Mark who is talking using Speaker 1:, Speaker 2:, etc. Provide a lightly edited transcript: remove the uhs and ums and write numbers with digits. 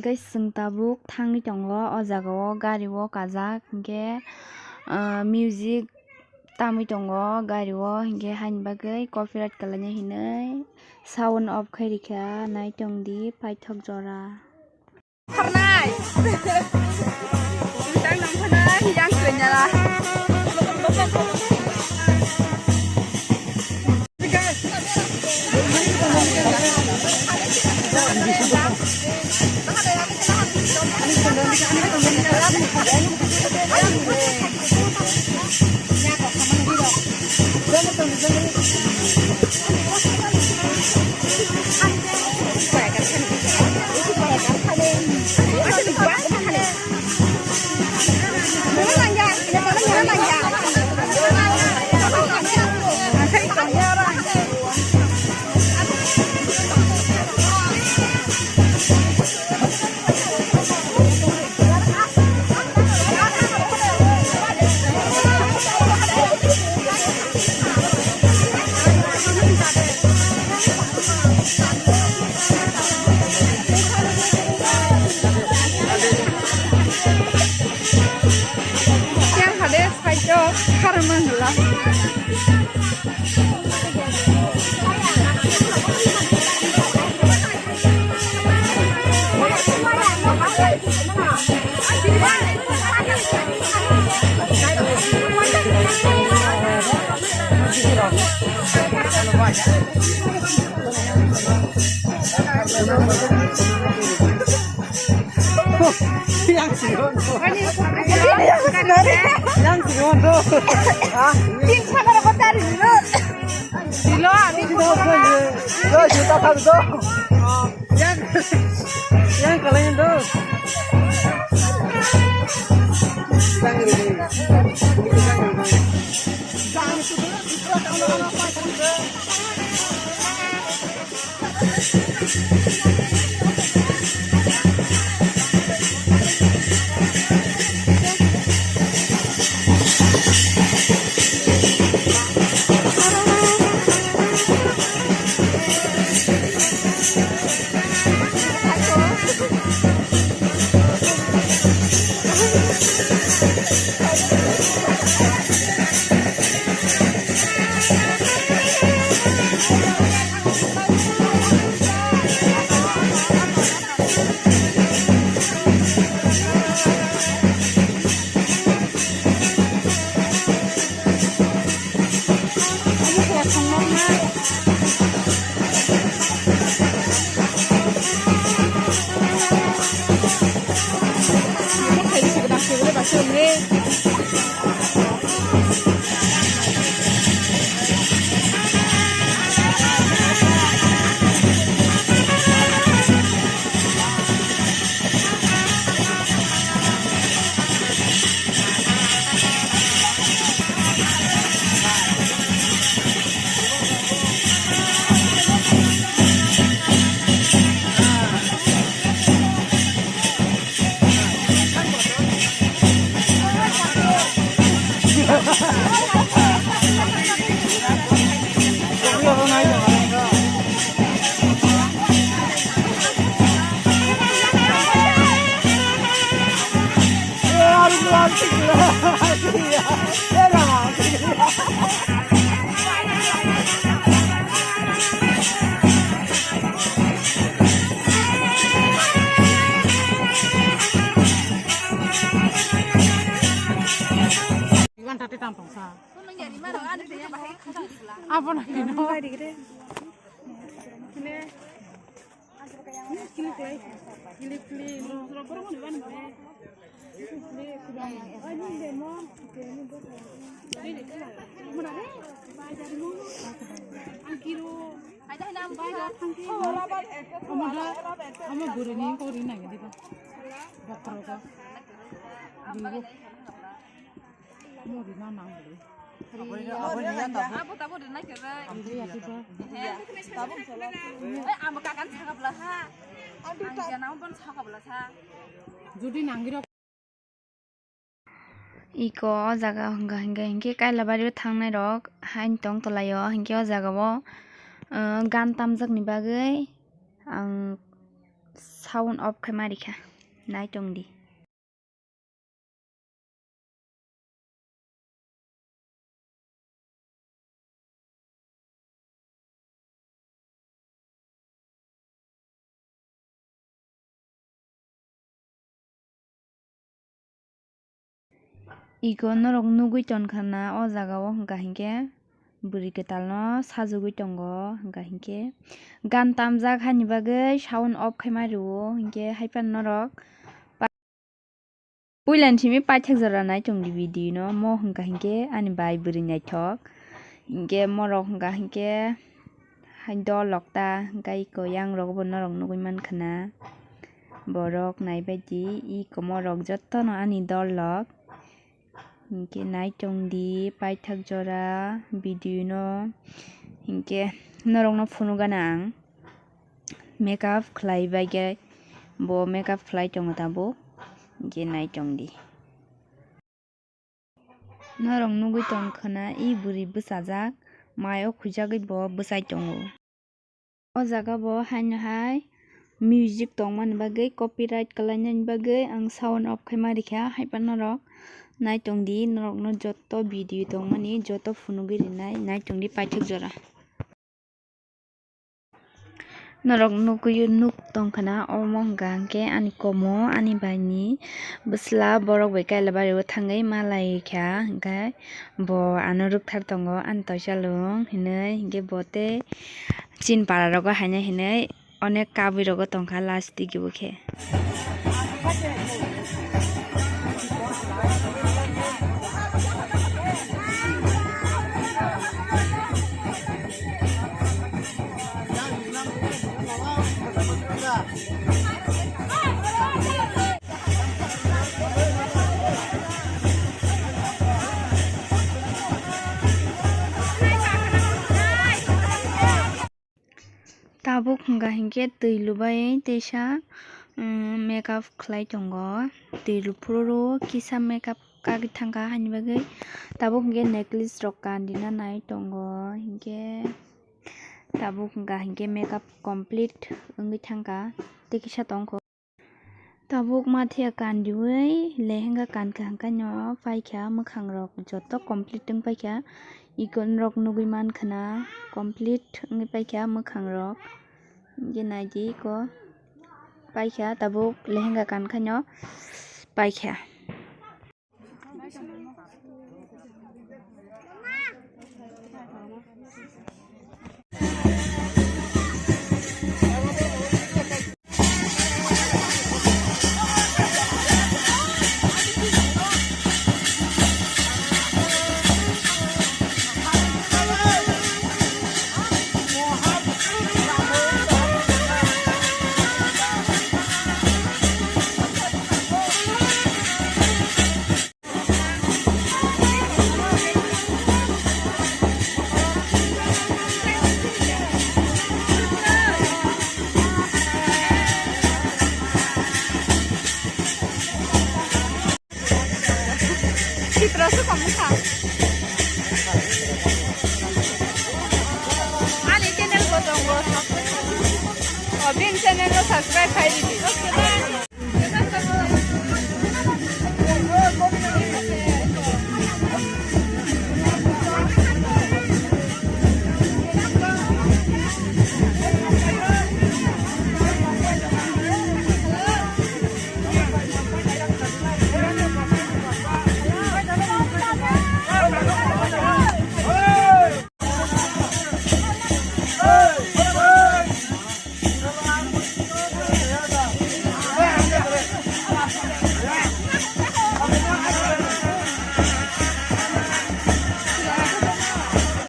Speaker 1: Cái sừng tabuk thang ni tongo o jaga o gari o kajak hingke music tamui tongo gari o hingke haini bagoi copyright kalainai hinui sound off khairika naitong di paithak jora
Speaker 2: Harnai Tang nang phanai yang kenyala yang siron tuh tim sana dapat dari dulu silo abi tuh juta satu tuh yang kalian tuh apa nak ini? Apa tabu dan naik kira. Tabu salah. Ambek kakan cakap lah ha. Anggian naon pun cakap lah ha. Judi nanggir
Speaker 1: iko o jaga hingga hingke kailabari thangnai rok hain tong tolaio hingke o jaga o gan tamjak ni bagoi ang sound off khaima rikha nai tongdi. Iko norok nugui tongkha na o jaga o hingka hingke bwrui ketal no sajagui tongo hingka hingke gan tamjak haini bagoi sound off khaima rwo hingke haifan norok puilani simi paithak jora nai tongdi video no mo hingka hingke ani bai bwrui naithok hingke morok hingka hingke hai dol lokta hingke iko yang rok bo norok nugui mankha na borok naibaidi iko morok joto no ani dol rok hingke nai tongdi paithak jora video no hingke norok no phunu gana ang makeup khlai baige bo makeup khlai tongo tabuk hingke nai tongdi. Norok nugui tongkha na e bwrui bwchajak mai o khujagui bo bwchai tongo. O jaga bo haino hai music tongmani bagui copyright kalainani bagui ang sound off khaima rikha haipa norok nai tongdi norok no joto video tongmani joto phunugui rinai nai tongdi paithak jora. Norok nugui nuk tongkha na omo hingka hingke ani komo ani bai ni bwsla borok bai kailabari o thangui malai kha hingke bo ano rwkthar tongo ani toisalung hinui hingke bo tei chinpara rogo hainai hinui onek kabui rogo tongkha lastik bo khe. Tabuk hingka hingke tui lubai teisa makeup khlai tongo tui lufuru kisa makeup kagui thangkha haini bagui tabuk hingke necklace rok kandi na nai tongo hingke tabuk hingka hingke makeup complete wngui thangkha tei kisa tongkho. Tabuk mathiya kandiui lehenga kankha hingka no paikha mwkhang rok joto complete wngui paikha iko norok nugui mankha na complete wngui paikha mwkhang rok hingke naidi iko paikha tabuk lehenga kankha no paikha.
Speaker 2: Citrusnya kamu kah? Ani channel ko tong go. Oh, bin channel ko subscribe kai di.